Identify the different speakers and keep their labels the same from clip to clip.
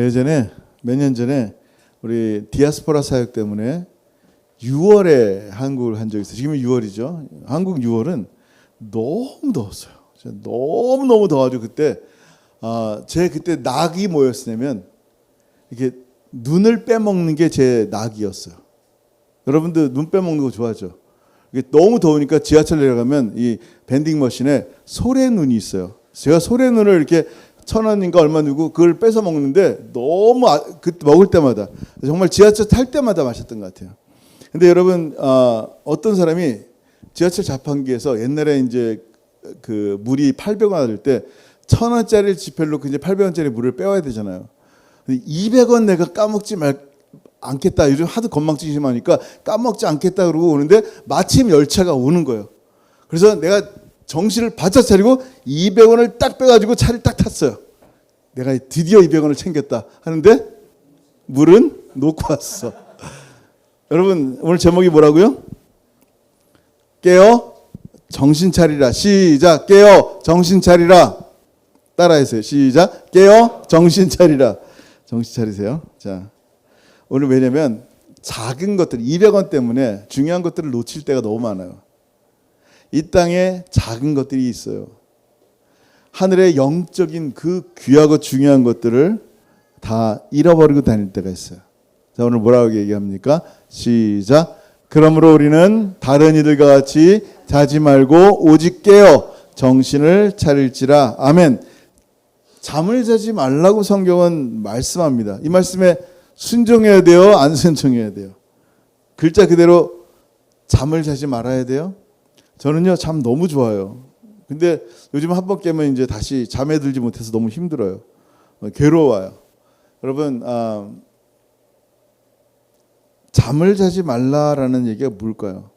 Speaker 1: 예전에 몇 년 전에 우리 디아스포라 사역 때문에 6월에 한국을 한 적이 있어요. 지금은 6월이죠. 한국 6월은 너무 더웠어요. 너무 더워가지고 그때 제 그때 낙이 뭐였냐면 이렇게 눈을 빼먹는 게 제 낙이었어요. 여러분들 눈 빼먹는 거 좋아하죠? 이게 너무 더우니까 지하철 내려가면 이 밴딩 머신에 소래눈이 있어요. 제가 소래눈을 이렇게 1,000원인가 얼마 주고 그걸 뺏어 먹는데 너무 그 먹을 때마다 정말 지하철 탈 때마다 마셨던 것 같아요. 근데 여러분 어떤 사람이 지하철 자판기에서 옛날에 이제 그 물이 800원 될 때 1,000원짜리 지폐로 이제 800원짜리 물을 빼와야 되잖아요. 200원 내가 까먹지 않겠다. 요즘 하도 건망증이 심하니까 까먹지 않겠다 그러고 오는데 마침 열차가 오는 거예요. 그래서 내가 정신을 바짝 차리고 200원을 딱 빼가지고 차를 딱 탔어요. 내가 드디어 200원을 챙겼다 하는데 물은 놓고 왔어. 여러분 오늘 제목이 뭐라고요? 깨어 정신 차리라. 시작. 깨어 정신 차리라. 따라하세요. 시작. 깨어 정신 차리라. 정신 차리세요. 자, 오늘 왜냐면 작은 것들 200원 때문에 중요한 것들을 놓칠 때가 너무 많아요. 이 땅에 작은 것들이 있어요. 하늘의 영적인 그 귀하고 중요한 것들을 다 잃어버리고 다닐 때가 있어요. 자, 오늘 뭐라고 얘기합니까? 시작. 그러므로 우리는 다른 이들과 같이 자지 말고 오직 깨어 정신을 차릴지라. 아멘. 잠을 자지 말라고 성경은 말씀합니다. 이 말씀에 순종해야 돼요? 안 순종해야 돼요? 글자 그대로 잠을 자지 말아야 돼요? 저는요 잠 너무 좋아요. 근데 요즘 한 번 깨면 이제 다시 잠에 들지 못해서 너무 힘들어요. 괴로워요. 여러분 잠을 자지 말라라는 얘기가 뭘까요?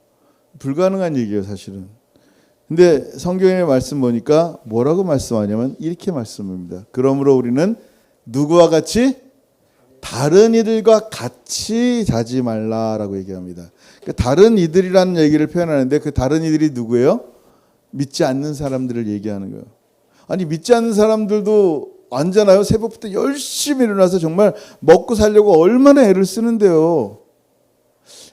Speaker 1: 불가능한 얘기예요 사실은. 근데 성경의 말씀 보니까 뭐라고 말씀하냐면 이렇게 말씀합니다. 그러므로 우리는 누구와 같이? 다른 이들과 같이 자지 말라라고 얘기합니다. 그러니까 다른 이들이라는 얘기를 표현하는데 그 다른 이들이 누구예요? 믿지 않는 사람들을 얘기하는 거예요. 아니 믿지 않는 사람들도 앉잖아요. 새벽부터 열심히 일어나서 정말 먹고 살려고 얼마나 애를 쓰는데요.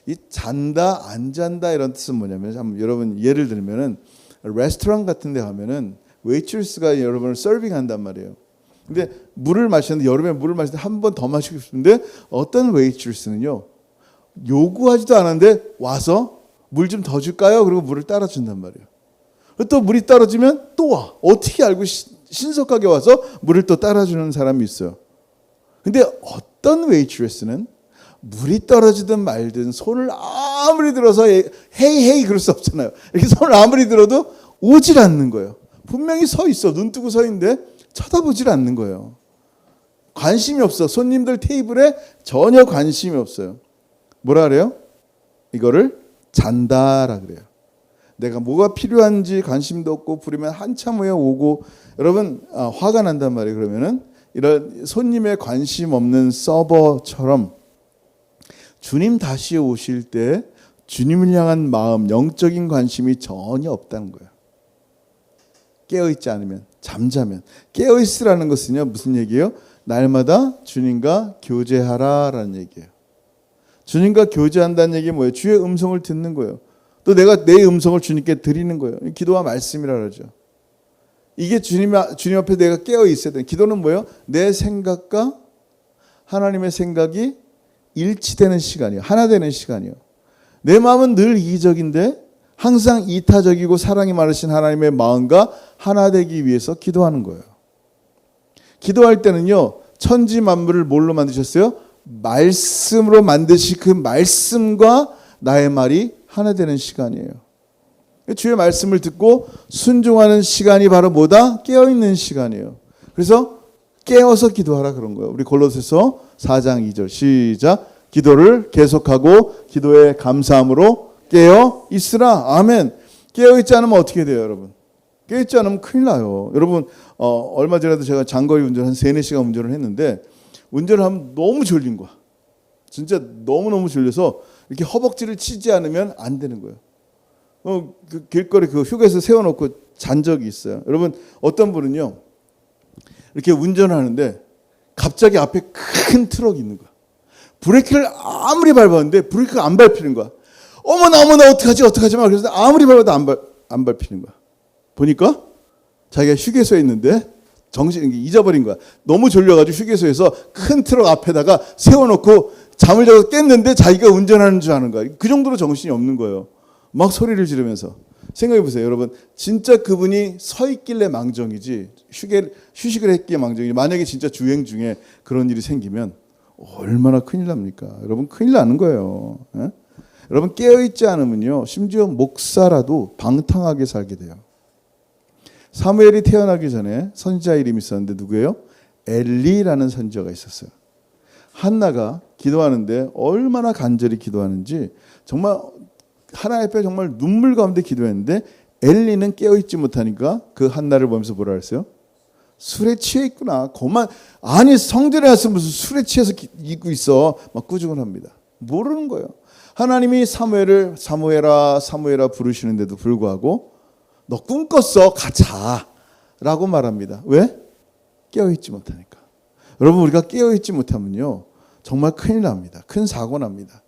Speaker 1: 이 잔다 안 잔다 이런 뜻은 뭐냐면 여러분 예를 들면은 레스토랑 같은 데 가면은 웨이트리스가 여러분을 서빙한단 말이에요. 근데 물을 마시는데 여름에 물을 마시는데 한 번 더 마시고 싶은데 어떤 웨이트리스는요 요구하지도 않았는데 와서 물 좀 더 줄까요? 그리고 물을 따라 준단 말이에요. 또 물이 떨어지면 또 와. 어떻게 알고 신속하게 와서 물을 또 따라 주는 사람이 있어요. 근데 어떤 웨이트리스는 물이 떨어지든 말든 손을 아무리 들어서 헤이 그럴 수 없잖아요. 이렇게 손을 아무리 들어도 오질 않는 거예요. 분명히 서 있어. 눈 뜨고 서 있는데 쳐다보질 않는 거예요. 관심이 없어. 손님들 테이블에 전혀 관심이 없어요. 뭐라 그래요? 이거를 잔다라 그래요. 내가 뭐가 필요한지 관심도 없고 부르면 한참 후에 오고 여러분 화가 난단 말이에요. 그러면은 이런 손님의 관심 없는 서버처럼 주님 다시 오실 때 주님을 향한 마음, 영적인 관심이 전혀 없다는 거예요. 깨어있지 않으면, 잠자면. 깨어있으라는 것은요, 무슨 얘기예요? 날마다 주님과 교제하라라는 얘기예요. 주님과 교제한다는 얘기 뭐예요? 주의 음성을 듣는 거예요. 또 내가 내 음성을 주님께 드리는 거예요. 기도와 말씀이라 그러죠. 이게 주님 앞에 내가 깨어있어야 돼요. 기도는 뭐예요? 내 생각과 하나님의 생각이 일치되는 시간이에요. 하나 되는 시간이에요. 내 마음은 늘 이기적인데 항상 이타적이고 사랑이 많으신 하나님의 마음과 하나 되기 위해서 기도하는 거예요. 기도할 때는요. 천지 만물을 뭘로 만드셨어요? 말씀으로 만드신 그 말씀과 나의 말이 하나 되는 시간이에요. 주의 말씀을 듣고 순종하는 시간이 바로 뭐다? 깨어있는 시간이에요. 그래서 깨어서 기도하라 그런 거예요. 우리 골로새서 4장 2절 시작. 기도를 계속하고 기도에 감사함으로 깨어 있으라. 아멘. 깨어 있지 않으면 어떻게 돼요, 여러분? 깨어 있지 않으면 큰일 나요. 여러분 얼마 전에도 제가 장거리 운전 한 3-4시간 운전을 했는데 운전을 하면 너무 졸린 거야. 진짜 너무너무 졸려서 이렇게 허벅지를 치지 않으면 안 되는 거예요. 그 길거리 그 휴게소 세워놓고 잔 적이 있어요. 여러분 어떤 분은요 이렇게 운전을 하는데 갑자기 앞에 큰 트럭이 있는 거야. 브레이크를 아무리 밟았는데 브레이크가 안 밟히는 거야. 어머나 어떡하지 마. 그래서 아무리 밟아도 안 밟히는 거야. 보니까 자기가 휴게소에 있는데 정신이 잊어버린 거야. 너무 졸려가지고 휴게소에서 큰 트럭 앞에다가 세워놓고 잠을 자서 깼는데 자기가 운전하는 줄 아는 거야. 그 정도로 정신이 없는 거예요. 막 소리를 지르면서. 생각해 보세요, 여러분. 진짜 그분이 서 있길래 망정이지 휴식을 했기에 망정이지. 만약에 진짜 주행 중에 그런 일이 생기면 얼마나 큰일 납니까? 여러분, 큰일 나는 거예요. 예? 여러분, 깨어있지 않으면요, 심지어 목사라도 방탕하게 살게 돼요. 사무엘이 태어나기 전에 선지자 이름이 있었는데 누구예요? 엘리라는 선지자가 있었어요. 한나가 기도하는데 얼마나 간절히 기도하는지 정말 하나님 앞에 정말 눈물 가운데 기도했는데 엘리는 깨어있지 못하니까 그 한나를 보면서 뭐라 그랬어요? 술에 취해 있구나. 아니 성전에 와서 무슨 술에 취해서 있고 있어. 막 꾸중을 합니다. 모르는 거예요. 하나님이 사무엘아 부르시는데도 불구하고 너 꿈 꿨어. 가자 라고 말합니다. 왜? 깨어있지 못하니까. 여러분, 우리가 깨어있지 못하면요 정말 큰일 납니다. 큰 사고 납니다.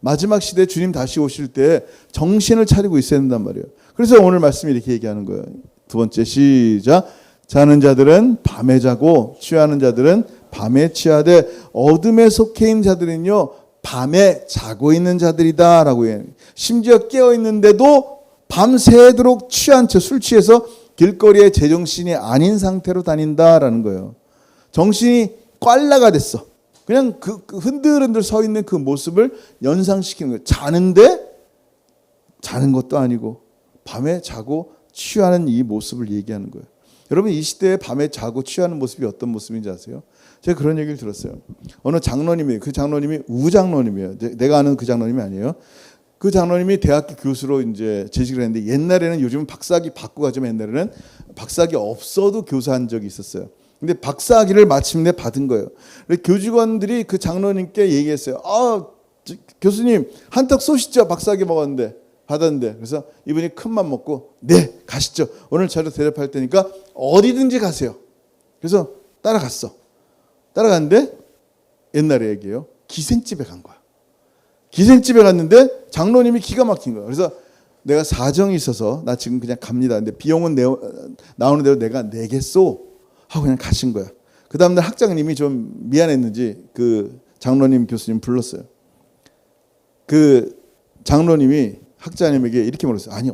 Speaker 1: 마지막 시대에 주님 다시 오실 때 정신을 차리고 있어야 된단 말이에요. 그래서 오늘 말씀이 이렇게 얘기하는 거예요. 두 번째, 시작. 자는 자들은 밤에 자고 취하는 자들은 밤에 취하되 어둠에 속해 있는 자들은요 밤에 자고 있는 자들이다 라고 해요. 심지어 깨어있는데도 밤새도록 취한 채 술 취해서 길거리에 제정신이 아닌 상태로 다닌다라는 거예요. 정신이 꽐라가 됐어. 그냥 그 흔들흔들 서 있는 그 모습을 연상시키는 거예요. 자는데 자는 것도 아니고 밤에 자고 취하는 이 모습을 얘기하는 거예요. 여러분, 이 시대에 밤에 자고 취하는 모습이 어떤 모습인지 아세요? 제가 그런 얘기를 들었어요. 어느 장로님이, 그 장로님이 우장로님이에요. 내가 아는 그 장로님이 아니에요. 그 장로님이 대학교 교수로 이제 재직을 했는데 옛날에는, 요즘은 박사학위 받고 가지만 옛날에는 박사학위 없어도 교사한 적이 있었어요. 근데 박사학위를 마침내 받은 거예요. 교직원들이 그 장로님께 얘기했어요. 교수님 한턱 쏘시죠. 박사학위 받았는데. 그래서 이분이 큰맘 먹고 네 가시죠. 오늘 자료 대접할 테니까 어디든지 가세요. 그래서 따라갔는데 옛날의 얘기예요. 기생집에 간 거야. 기생집에 갔는데 장로님이 기가 막힌 거야. 그래서 내가 사정이 있어서 나 지금 그냥 갑니다. 근데 비용은 나오는 대로 내가 내겠소 하고 그냥 가신 거야. 그 다음날 학장님이 좀 미안했는지 그 장로님 교수님 불렀어요. 그 장로님이 학자님에게 이렇게 말했어요. 아니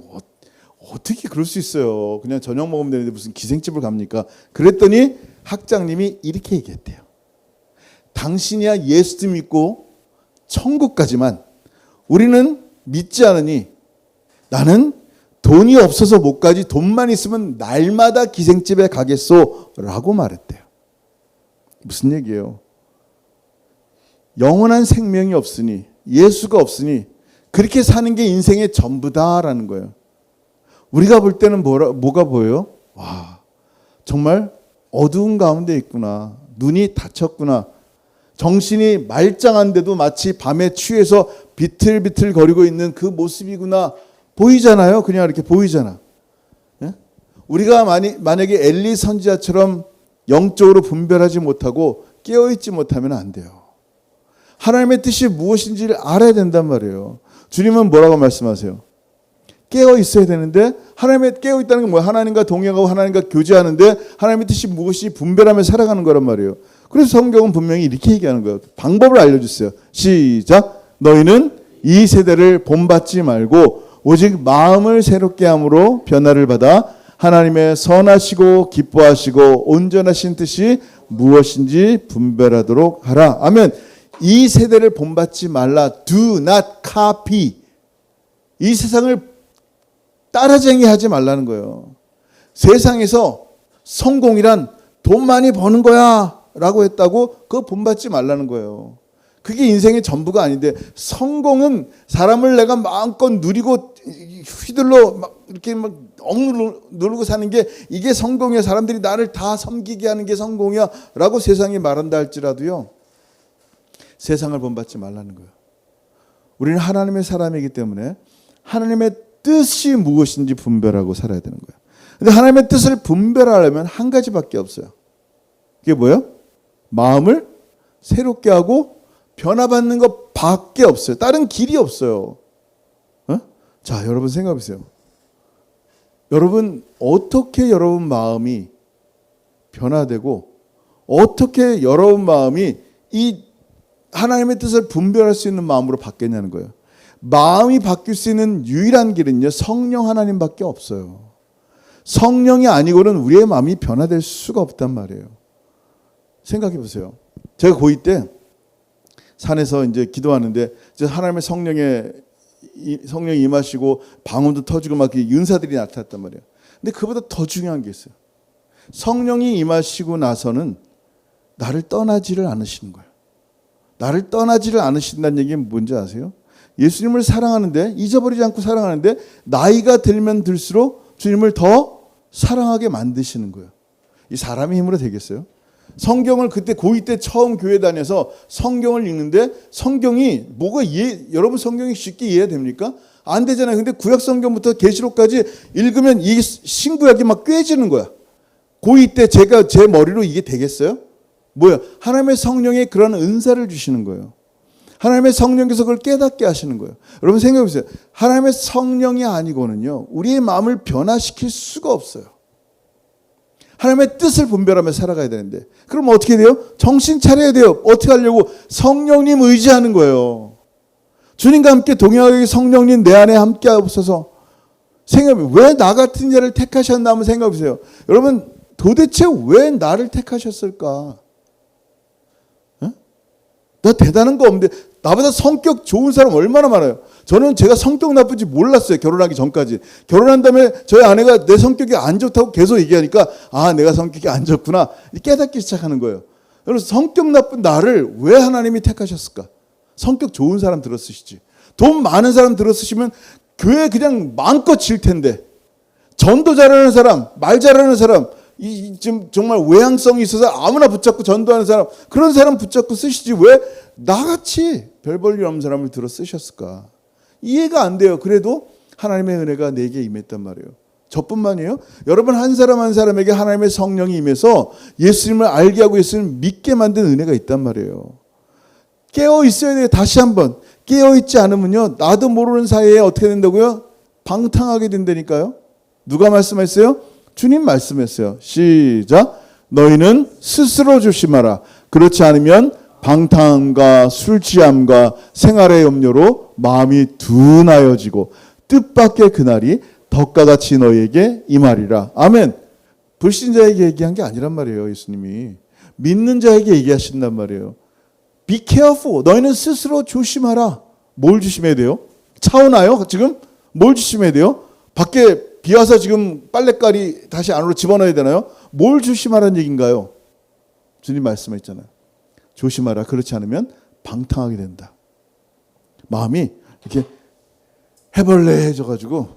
Speaker 1: 어떻게 그럴 수 있어요. 그냥 저녁 먹으면 되는데 무슨 기생집을 갑니까? 그랬더니 학장님이 이렇게 얘기했대요. 당신이야 예수도 믿고 천국까지만 우리는 믿지 않으니 나는 돈이 없어서 못 가지 돈만 있으면 날마다 기생집에 가겠소 라고 말했대요. 무슨 얘기예요? 영원한 생명이 없으니 예수가 없으니 그렇게 사는 게 인생의 전부다라는 거예요. 우리가 볼 때는 뭐가 보여요? 와, 정말 어두운 가운데 있구나. 눈이 닫혔구나. 정신이 말짱한데도 마치 밤에 취해서 비틀비틀 거리고 있는 그 모습이구나. 보이잖아요. 그냥 이렇게 보이잖아. 예? 우리가 만약에 엘리 선지자처럼 영적으로 분별하지 못하고 깨어있지 못하면 안 돼요. 하나님의 뜻이 무엇인지를 알아야 된단 말이에요. 주님은 뭐라고 말씀하세요? 깨어 있어야 되는데, 하나님의 깨어 있다는 건 뭐야? 하나님과 동행하고 하나님과 교제하는데 하나님의 뜻이 무엇이 분별하며 살아가는 거란 말이에요. 그래서 성경은 분명히 이렇게 얘기하는 거예요. 방법을 알려주세요. 시작. 너희는 이 세대를 본받지 말고 오직 마음을 새롭게 함으로 변화를 받아 하나님의 선하시고 기뻐하시고 온전하신 뜻이 무엇인지 분별하도록 하라. 아멘. 이 세대를 본받지 말라. Do not copy. 이 세상을 따라쟁이 하지 말라는 거예요. 세상에서 성공이란 돈 많이 버는 거야 라고 했다고 그거 본받지 말라는 거예요. 그게 인생의 전부가 아닌데, 성공은 사람을 내가 마음껏 누리고 휘둘러 막 이렇게 막 억누르고 사는 게 이게 성공이야. 사람들이 나를 다 섬기게 하는 게 성공이야 라고 세상이 말한다 할지라도요, 세상을 본받지 말라는 거예요. 우리는 하나님의 사람이기 때문에 하나님의 뜻이 무엇인지 분별하고 살아야 되는 거예요. 근데 하나님의 뜻을 분별하려면 한 가지밖에 없어요. 그게 뭐예요? 마음을 새롭게 하고 변화받는 것밖에 없어요. 다른 길이 없어요. 자, 여러분 생각해 보세요. 여러분 어떻게 여러분 마음이 변화되고 어떻게 여러분 마음이 이 하나님의 뜻을 분별할 수 있는 마음으로 바뀌냐는 거예요. 마음이 바뀔 수 있는 유일한 길은요, 성령 하나님밖에 없어요. 성령이 아니고는 우리의 마음이 변화될 수가 없단 말이에요. 생각해 보세요. 제가 고2 때 산에서 이제 기도하는데 이제 하나님의 성령이 임하시고 방언도 터지고 막 은사들이 나타났단 말이에요. 근데 그보다 더 중요한 게 있어요. 성령이 임하시고 나서는 나를 떠나지를 않으시는 거예요. 나를 떠나지를 않으신다는 얘기는 뭔지 아세요? 예수님을 사랑하는데, 잊어버리지 않고 사랑하는데 나이가 들면 들수록 주님을 더 사랑하게 만드시는 거예요. 이 사람의 힘으로 되겠어요? 성경을 그때 고2 때 처음 교회 다녀서 성경을 읽는데 성경이 여러분 성경이 쉽게 이해됩니까? 안 되잖아요. 근데 구약 성경부터 계시록까지 읽으면 이 신구약이 막 꿰지는 거야. 고2 때 제 머리로 이게 되겠어요? 뭐야? 하나님의 성령의 그런 은사를 주시는 거예요. 하나님의 성령께서 그걸 깨닫게 하시는 거예요. 여러분 생각해 보세요. 하나님의 성령이 아니고는요, 우리의 마음을 변화시킬 수가 없어요. 하나님의 뜻을 분별하며 살아가야 되는데, 그럼 어떻게 돼요? 정신 차려야 돼요. 어떻게 하려고? 성령님 의지하는 거예요. 주님과 함께 동행하기 성령님 내 안에 함께 하옵소서. 생각해, 왜 나 같은 자를 택하셨나 한번 생각해 보세요. 여러분 도대체 왜 나를 택하셨을까? 나 대단한 거 없는데 나보다 성격 좋은 사람 얼마나 많아요. 저는 제가 성격 나쁜지 몰랐어요. 결혼하기 전까지. 결혼한 다음에 저희 아내가 내 성격이 안 좋다고 계속 얘기하니까 아, 내가 성격이 안 좋구나 깨닫기 시작하는 거예요. 그래서 성격 나쁜 나를 왜 하나님이 택하셨을까? 성격 좋은 사람 들었으시지. 돈 많은 사람 들었으시면 교회 그냥 마음껏 질 텐데, 전도 잘하는 사람, 말 잘하는 사람, 지금 정말 외향성이 있어서 아무나 붙잡고 전도하는 사람, 그런 사람 붙잡고 쓰시지 왜 나같이 별 볼 일 없는 사람을 들어 쓰셨을까? 이해가 안 돼요. 그래도 하나님의 은혜가 내게 임했단 말이에요. 저뿐만이에요. 여러분 한 사람 한 사람에게 하나님의 성령이 임해서 예수님을 알게 하고 예수님을 믿게 만든 은혜가 있단 말이에요. 깨어 있어야 돼요. 다시 한번 깨어 있지 않으면요, 나도 모르는 사이에 어떻게 된다고요? 방탕하게 된다니까요. 누가 말씀했어요? 주님 말씀했어요. 시작. 너희는 스스로 조심하라. 그렇지 않으면 방탕함과 술취함과 생활의 염려로 마음이 둔하여지고 뜻밖의 그날이 덕과 같이 너희에게 임하리라. 아멘. 불신자에게 얘기한 게 아니란 말이에요. 예수님이 믿는 자에게 얘기하신단 말이에요. Be careful. 너희는 스스로 조심하라. 뭘 조심해야 돼요? 차 오나요? 지금? 뭘 조심해야 돼요? 밖에 비 와서 지금 빨랫깔이 다시 안으로 집어넣어야 되나요? 뭘 조심하라는 얘기인가요? 주님 말씀했잖아요. 조심하라. 그렇지 않으면 방탕하게 된다. 마음이 이렇게 해벌레해져가지고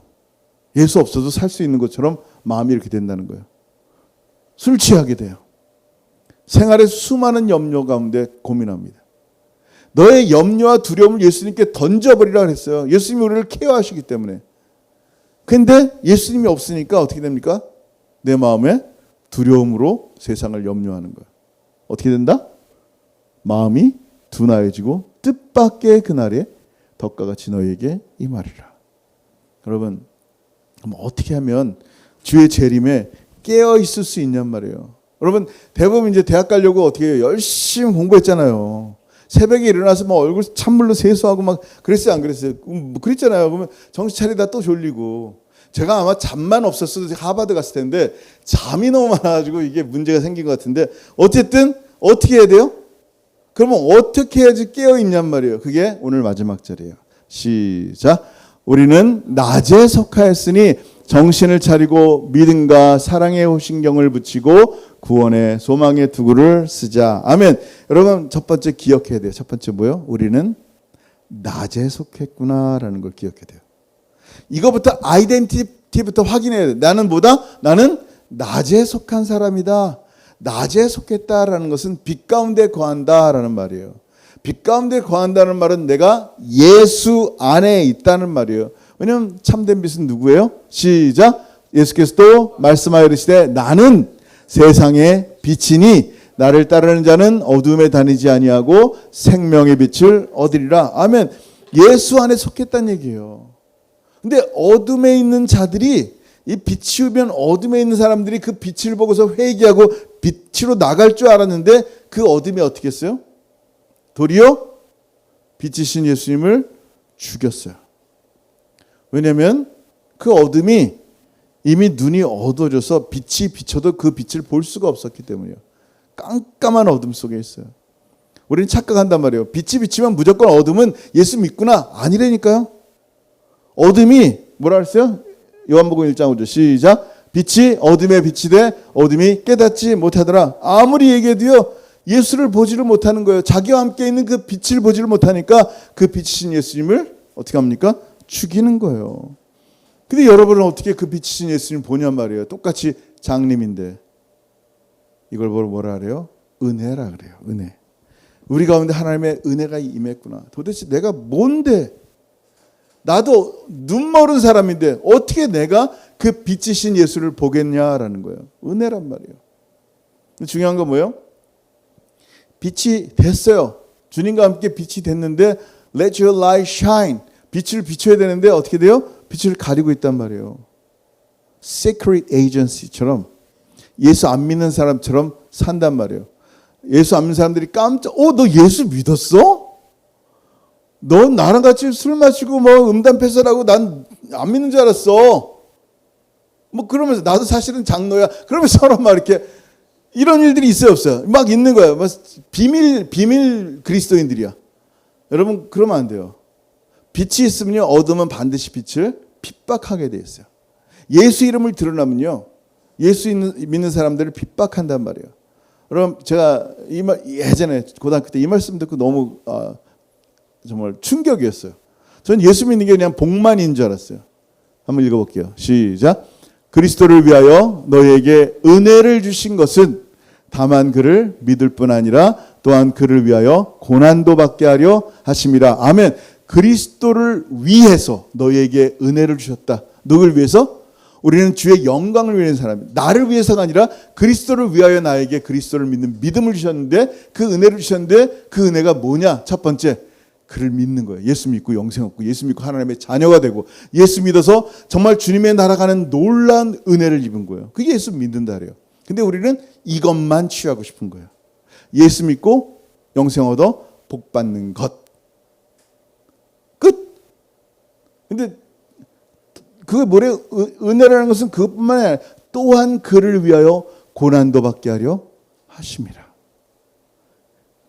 Speaker 1: 예수 없어도 살 수 있는 것처럼 마음이 이렇게 된다는 거예요. 술 취하게 돼요. 생활의 수많은 염려 가운데 고민합니다. 너의 염려와 두려움을 예수님께 던져버리라 그랬어요. 예수님이 우리를 케어하시기 때문에. 근데 예수님이 없으니까 어떻게 됩니까? 내 마음에 두려움으로 세상을 염려하는 거예요. 어떻게 된다? 마음이 둔하여지고 뜻밖의 그날에 덕과 같이 너희에게 임하리라. 여러분, 어떻게 하면 주의 재림에 깨어 있을 수 있냔 말이에요. 여러분 대부분 이제 대학 가려고 어떻게 해요? 열심히 공부했잖아요. 새벽에 일어나서 막 얼굴 찬물로 세수하고 막 그랬어요, 안 그랬어요? 그랬잖아요. 그러면 정신 차리다 또 졸리고. 제가 아마 잠만 없었어도 하버드 갔을 텐데 잠이 너무 많아가지고 이게 문제가 생긴 것 같은데, 어쨌든 어떻게 해야 돼요? 그러면 어떻게 해야지 깨어있냔 말이에요. 그게 오늘 마지막 절이에요. 시작. 우리는 낮에 속하였으니 정신을 차리고 믿음과 사랑의 호신경을 붙이고 구원의 소망의 투구를 쓰자. 아멘. 여러분 첫 번째 기억해야 돼요. 첫 번째 뭐예요? 우리는 낮에 속했구나라는 걸 기억해야 돼요. 이거부터 아이덴티티부터 확인해야 돼요. 나는 뭐다? 나는 낮에 속한 사람이다. 낮에 속했다라는 것은 빛 가운데 거한다라는 말이에요. 빛 가운데 거한다는 말은 내가 예수 안에 있다는 말이에요. 왜냐하면 참된 빛은 누구예요? 시작. 예수께서도 말씀하여 이르시되 나는 세상의 빛이니 나를 따르는 자는 어둠에 다니지 아니하고 생명의 빛을 얻으리라. 아멘. 예수 안에 속했다는 얘기예요. 근데 어둠에 있는 자들이 이 빛이 오면 어둠에 있는 사람들이 그 빛을 보고서 회개하고 빛으로 나갈 줄 알았는데 그 어둠이 어떻게 했어요? 도리어 빛이신 예수님을 죽였어요. 왜냐하면 그 어둠이 이미 눈이 어두워져서 빛이 비춰도 그 빛을 볼 수가 없었기 때문이에요. 깜깜한 어둠 속에 있어요. 우리는 착각한단 말이에요. 빛이 비치면 무조건 어둠은 예수 믿구나. 아니라니까요. 어둠이 뭐라 그랬어요? 요한복음 1장 5절 시작. 빛이 어둠에 빛이 돼 어둠이 깨닫지 못하더라. 아무리 얘기해도요. 예수를 보지를 못하는 거예요. 자기와 함께 있는 그 빛을 보지를 못하니까 그 빛이신 예수님을 어떻게 합니까? 죽이는 거예요. 근데 여러분은 어떻게 그 빛이신 예수님 보냔 말이에요. 똑같이 장님인데. 이걸 뭐라 그래요? 은혜라 그래요. 은혜. 우리 가운데 하나님의 은혜가 임했구나. 도대체 내가 뭔데? 나도 눈멀은 사람인데 어떻게 내가 그 빛이신 예수를 보겠냐라는 거예요. 은혜란 말이에요. 중요한 건 뭐예요? 빛이 됐어요. 주님과 함께 빛이 됐는데 Let your light shine. 빛을 비춰야 되는데 어떻게 돼요? 빛을 가리고 있단 말이에요. Secret agency처럼 예수 안 믿는 사람처럼 산단 말이에요. 예수 안 믿는 사람들이 깜짝 너 예수 믿었어? 너 나랑 같이 술 마시고 뭐 음담패설하고 난 안 믿는 줄 알았어. 뭐 그러면서 나도 사실은 장로야. 그러면서 서로 막 이렇게 이런 일들이 있어요, 없어요? 막 있는 거예요. 막 비밀 그리스도인들이야. 여러분 그러면 안 돼요. 빛이 있으면요 어둠은 반드시 빛을 핍박하게 돼 있어요. 예수 이름을 드러나면요 예수 믿는 사람들을 핍박한단 말이에요. 그럼 제가 예전에 고등학교 때 이 말씀 듣고 너무 정말 충격이었어요. 저는 예수 믿는 게 그냥 복만인 줄 알았어요. 한번 읽어볼게요. 시작. 그리스도를 위하여 너희에게 은혜를 주신 것은 다만 그를 믿을 뿐 아니라 또한 그를 위하여 고난도 받게 하려 하심이라. 아멘. 그리스도를 위해서 너희에게 은혜를 주셨다. 누굴 위해서? 우리는 주의 영광을 위한 사람이에요. 나를 위해서가 아니라 그리스도를 위하여 나에게 그리스도를 믿는 믿음을 주셨는데 그 은혜를 주셨는데 그 은혜가 뭐냐? 첫 번째 그를 믿는 거예요. 예수 믿고 영생 얻고 예수 믿고 하나님의 자녀가 되고 예수 믿어서 정말 주님의 나라가는 놀라운 은혜를 입은 거예요. 그게 예수 믿는다 그래요. 근데 우리는 이것만 취하고 싶은 거예요. 예수 믿고 영생 얻어 복 받는 것. 끝. 근데 그게 뭐래요? 은혜라는 것은 그것뿐만 아니라 또한 그를 위하여 고난도 받게 하려 하심이라.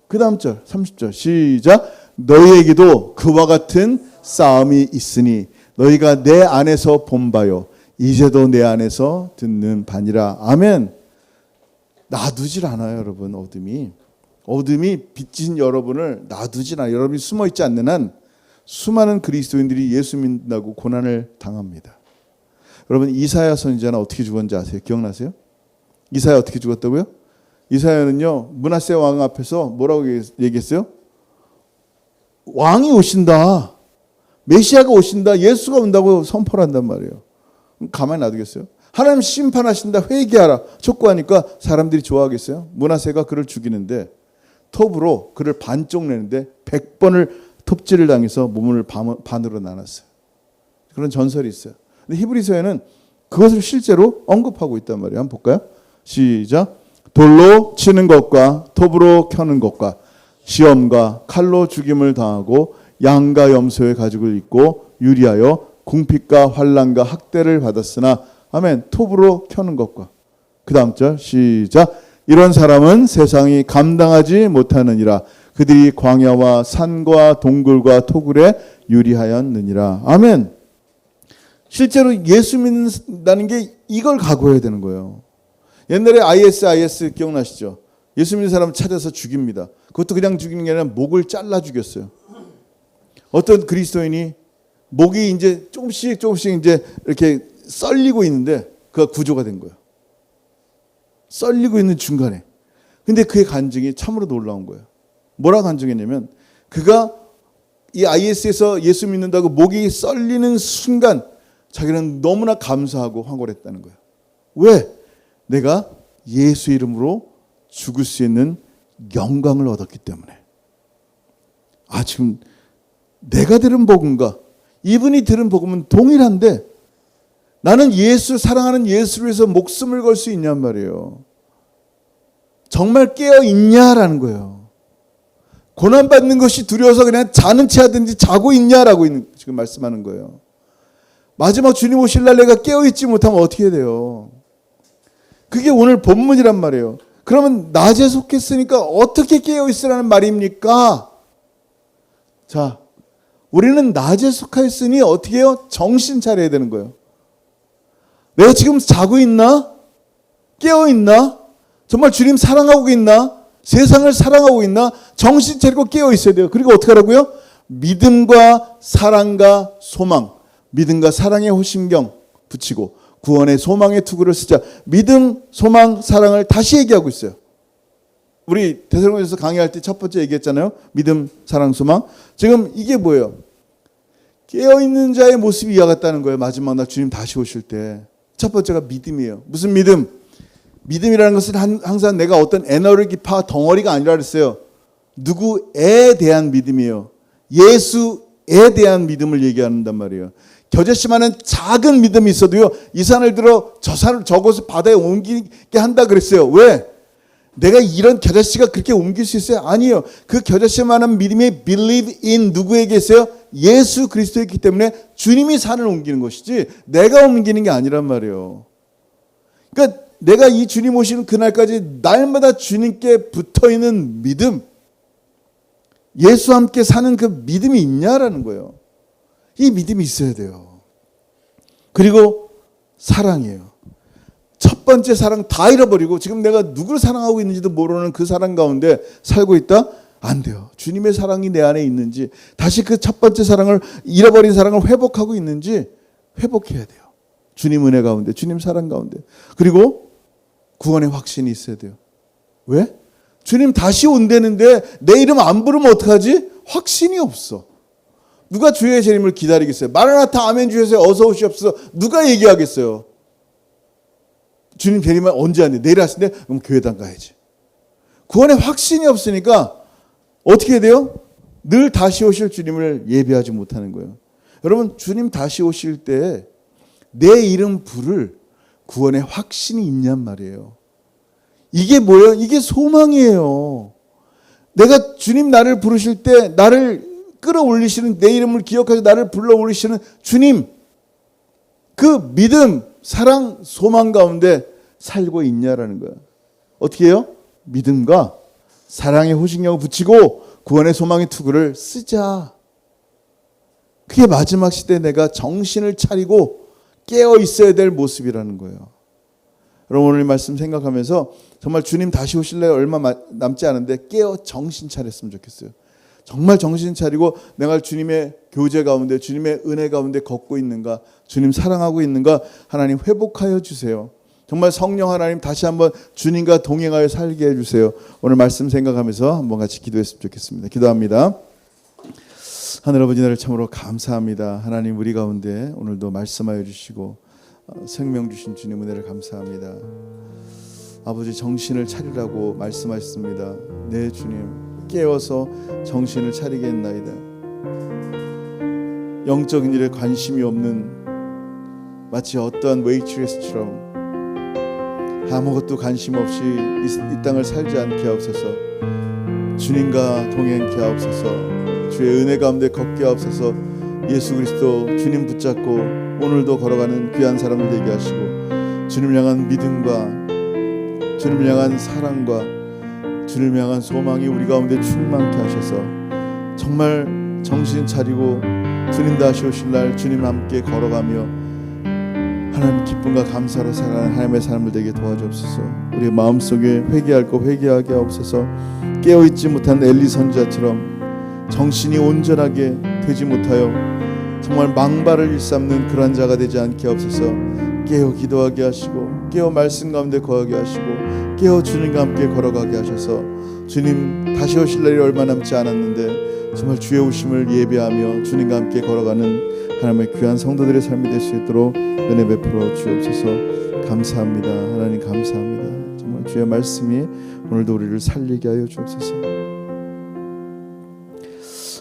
Speaker 1: 그 다음 절 30절 시작. 너희에게도 그와 같은 싸움이 있으니 너희가 내 안에서 본 바요 이제도 내 안에서 듣는 바니라. 아멘. 놔두질 않아요, 여러분. 어둠이 빛인 여러분을 놔두질 않아요. 여러분이 숨어있지 않는 한 수많은 그리스도인들이 예수 믿는다고 고난을 당합니다. 여러분 이사야 선지자는 어떻게 죽었는지 아세요? 기억나세요? 이사야 어떻게 죽었다고요? 이사야는요 므낫세 왕 앞에서 뭐라고 얘기했어요? 왕이 오신다. 메시아가 오신다. 예수가 온다고 선포를 한단 말이에요. 가만히 놔두겠어요? 하나님 심판하신다. 회개하라. 촉구하니까 사람들이 좋아하겠어요? 므낫세가 그를 죽이는데 톱으로 그를 반쪽 내는데 100번을 톱질을 당해서 몸을 반으로 나눴어요. 그런 전설이 있어요. 근데 히브리서에는 그것을 실제로 언급하고 있단 말이에요. 한번 볼까요? 시작. 돌로 치는 것과 톱으로 켜는 것과 시험과 칼로 죽임을 당하고 양과 염소의 가죽을 입고 유리하여 궁핍과 환난과 학대를 받았으나 아멘. 톱으로 켜는 것과 그 다음 절 시작. 이런 사람은 세상이 감당하지 못하느니라. 그들이 광야와 산과 동굴과 토굴에 유리하였느니라. 아멘. 실제로 예수 믿는다는 게 이걸 각오해야 되는 거예요. 옛날에 IS 기억나시죠? 예수 믿는 사람 찾아서 죽입니다. 그것도 그냥 죽이는 게 아니라 목을 잘라 죽였어요. 어떤 그리스도인이 목이 이제 조금씩 이제 이렇게 썰리고 있는데 그가 구조가 된 거예요. 썰리고 있는 중간에. 근데 그의 간증이 참으로 놀라운 거예요. 뭐라 간증했냐면 그가 이 IS에서 예수 믿는다고 목이 썰리는 순간 자기는 너무나 감사하고 황홀했다는 거예요. 왜? 내가 예수 이름으로 죽을 수 있는 영광을 얻었기 때문에. 지금 내가 들은 복음과 이분이 들은 복음은 동일한데 나는 사랑하는 예수를 위해서 목숨을 걸 수 있냔 말이에요. 정말 깨어 있냐라는 거예요. 고난받는 것이 두려워서 그냥 자는 채 하든지 자고 있냐라고 지금 말씀하는 거예요. 마지막 주님 오실 날 내가 깨어 있지 못하면 어떻게 돼요? 그게 오늘 본문이란 말이에요. 그러면 낮에 속했으니까 어떻게 깨어 있으라는 말입니까? 자, 우리는 낮에 속하였으니 어떻게 해요? 정신 차려야 되는 거예요. 내가 지금 자고 있나? 깨어 있나? 정말 주님 사랑하고 있나? 세상을 사랑하고 있나? 정신 차리고 깨어 있어야 돼요. 그리고 어떻게 하라고요? 믿음과 사랑과 소망, 믿음과 사랑의 호심경 붙이고 구원의 소망의 투구를 쓰자. 믿음, 소망, 사랑을 다시 얘기하고 있어요. 우리 데살로니가서 강의할 때 첫 번째 얘기했잖아요. 믿음, 사랑, 소망. 지금 이게 뭐예요? 깨어있는 자의 모습이 이와 같다는 거예요. 마지막 날 주님 다시 오실 때. 첫 번째가 믿음이에요. 무슨 믿음? 믿음이라는 것은 항상 내가 어떤 에너지파 덩어리가 아니라 그랬어요. 누구에 대한 믿음이에요. 예수에 대한 믿음을 얘기한단 말이에요. 겨자씨만한 작은 믿음이 있어도요, 이 산을 들어 저곳을 바다에 옮기게 한다 그랬어요. 왜? 내가 이런 겨자씨가 그렇게 옮길 수 있어요? 아니에요. 그 겨자씨만한 믿음이 believe in 누구에게 있어요? 예수 그리스도에 있기 때문에 주님이 산을 옮기는 것이지 내가 옮기는 게 아니란 말이에요. 그러니까 내가 이 주님 오시는 그날까지 날마다 주님께 붙어있는 믿음, 예수와 함께 사는 그 믿음이 있냐라는 거예요. 이 믿음이 있어야 돼요. 그리고 사랑이에요. 첫 번째 사랑 다 잃어버리고 지금 내가 누구를 사랑하고 있는지도 모르는 그 사랑 가운데 살고 있다? 안 돼요. 주님의 사랑이 내 안에 있는지, 다시 그 첫 번째 사랑을, 잃어버린 사랑을 회복하고 있는지 회복해야 돼요. 주님 은혜 가운데, 주님 사랑 가운데. 그리고 구원의 확신이 있어야 돼요. 왜? 주님 다시 온다는데 내 이름 안 부르면 어떡하지? 확신이 없어. 누가 주의 재림을 기다리겠어요? 마라나타 아멘 주여서 어서 오시옵소서 누가 얘기하겠어요? 주님 재림은 언제 하는데? 내일 하신대? 그럼 교회당 가야지. 구원의 확신이 없으니까 어떻게 해야 돼요? 늘 다시 오실 주님을 예배하지 못하는 거예요. 여러분, 주님 다시 오실 때 내 이름 부를 구원의 확신이 있냔 말이에요. 이게 뭐예요? 이게 소망이에요. 내가 주님 나를 부르실 때 나를 끌어올리시는, 내 이름을 기억하셔서 나를 불러올리시는 주님, 그 믿음, 사랑, 소망 가운데 살고 있냐라는 거예요. 어떻게 해요? 믿음과 사랑의 호식력을 붙이고 구원의 소망의 투구를 쓰자. 그게 마지막 시대에 내가 정신을 차리고 깨어 있어야 될 모습이라는 거예요. 여러분, 오늘 말씀 생각하면서 정말 주님 다시 오실 날 얼마 남지 않은데 깨어 정신 차렸으면 좋겠어요. 정말 정신 차리고 내가 주님의 교제 가운데, 주님의 은혜 가운데 걷고 있는가, 주님 사랑하고 있는가, 하나님 회복하여 주세요. 정말 성령 하나님 다시 한번 주님과 동행하여 살게 해주세요. 오늘 말씀 생각하면서 한번 같이 기도했으면 좋겠습니다. 기도합니다. 하늘 아버지, 나를 참으로 감사합니다. 하나님, 우리 가운데 오늘도 말씀하여 주시고 생명 주신 주님 은혜를 감사합니다. 아버지, 정신을 차리라고 말씀하셨습니다. 네 주님, 깨어서 정신을 차리게 했나이다. 영적인 일에 관심이 없는 마치 어떠한 웨이트레스처럼 아무것도 관심 없이 이 땅을 살지 않게 하옵소서. 주님과 동행케 하옵소서. 주의 은혜 가운데 걷게 하옵소서. 예수 그리스도 주님 붙잡고 오늘도 걸어가는 귀한 사람을 되게 하시고, 주님을 향한 믿음과 주님을 향한 사랑과 주님을 향한 소망이 우리 가운데 충만케 하셔서 정말 정신 차리고 주님 다시 오실 날 주님 함께 걸어가며 하나님 기쁨과 감사로 살아가는 하나님의 삶을 되게 도와주옵소서. 우리의 마음속에 회개할 거 회개하게 하옵소서. 깨어있지 못한 엘리 선지자처럼 정신이 온전하게 되지 못하여 정말 망발을 일삼는 그런 자가 되지 않게 하옵소서. 깨어 기도하게 하시고 깨어 말씀 가운데 거하게 하시고 깨어 주님과 함께 걸어가게 하셔서 주님 다시 오실 날이 얼마 남지 않았는데 정말 주의 오심을 예배하며 주님과 함께 걸어가는 하나님의 귀한 성도들의 삶이 될 수 있도록 은혜 베풀어 주옵소서. 감사합니다. 하나님 감사합니다. 정말 정말 주의 말씀이 오늘도 우리를 살리게 하여 주옵소서.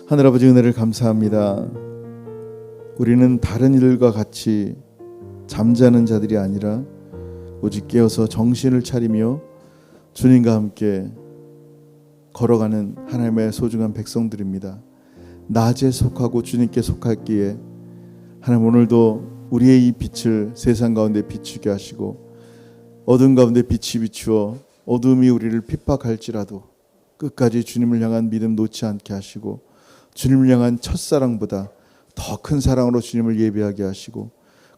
Speaker 1: 하늘아버지 은혜를 감사합니다. 우리는 다른 이들과 같이 잠자는 자들이 아니라 오직 깨어서 정신을 차리며 주님과 함께 걸어가는 하나님의 소중한 백성들입니다. 낮에 속하고 주님께 속했기에 하나님 오늘도 우리의 이 빛을 세상 가운데 비추게 하시고 어둠 가운데 빛이 비추어 어둠이 우리를 핍박할지라도 끝까지 주님을 향한 믿음 놓지 않게 하시고 주님을 향한 첫사랑보다 더 큰 사랑으로 주님을 예배하게 하시고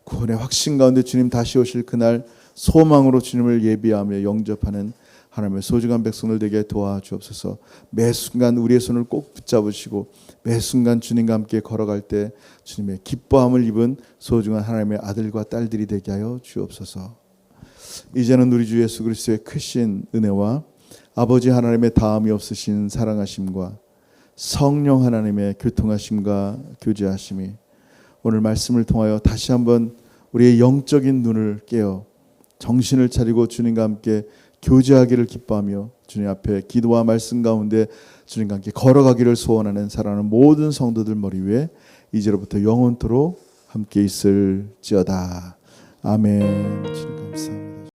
Speaker 1: 구원의 확신 가운데 주님 다시 오실 그날 소망으로 주님을 예비하며 영접하는 하나님의 소중한 백성들 되게 도와주옵소서. 매 순간 우리의 손을 꼭 붙잡으시고 매 순간 주님과 함께 걸어갈 때 주님의 기뻐함을 입은 소중한 하나님의 아들과 딸들이 되게 하여 주옵소서. 이제는 우리 주 예수 그리스도의 크신 은혜와 아버지 하나님의 다함이 없으신 사랑하심과 성령 하나님의 교통하심과 교제하심이 오늘 말씀을 통하여 다시 한번 우리의 영적인 눈을 깨어 정신을 차리고 주님과 함께 교제하기를 기뻐하며 주님 앞에 기도와 말씀 가운데 주님과 함께 걸어가기를 소원하는 사랑하는 모든 성도들 머리 위에 이제로부터 영원토록 함께 있을지어다. 아멘. 주님 감사합니다.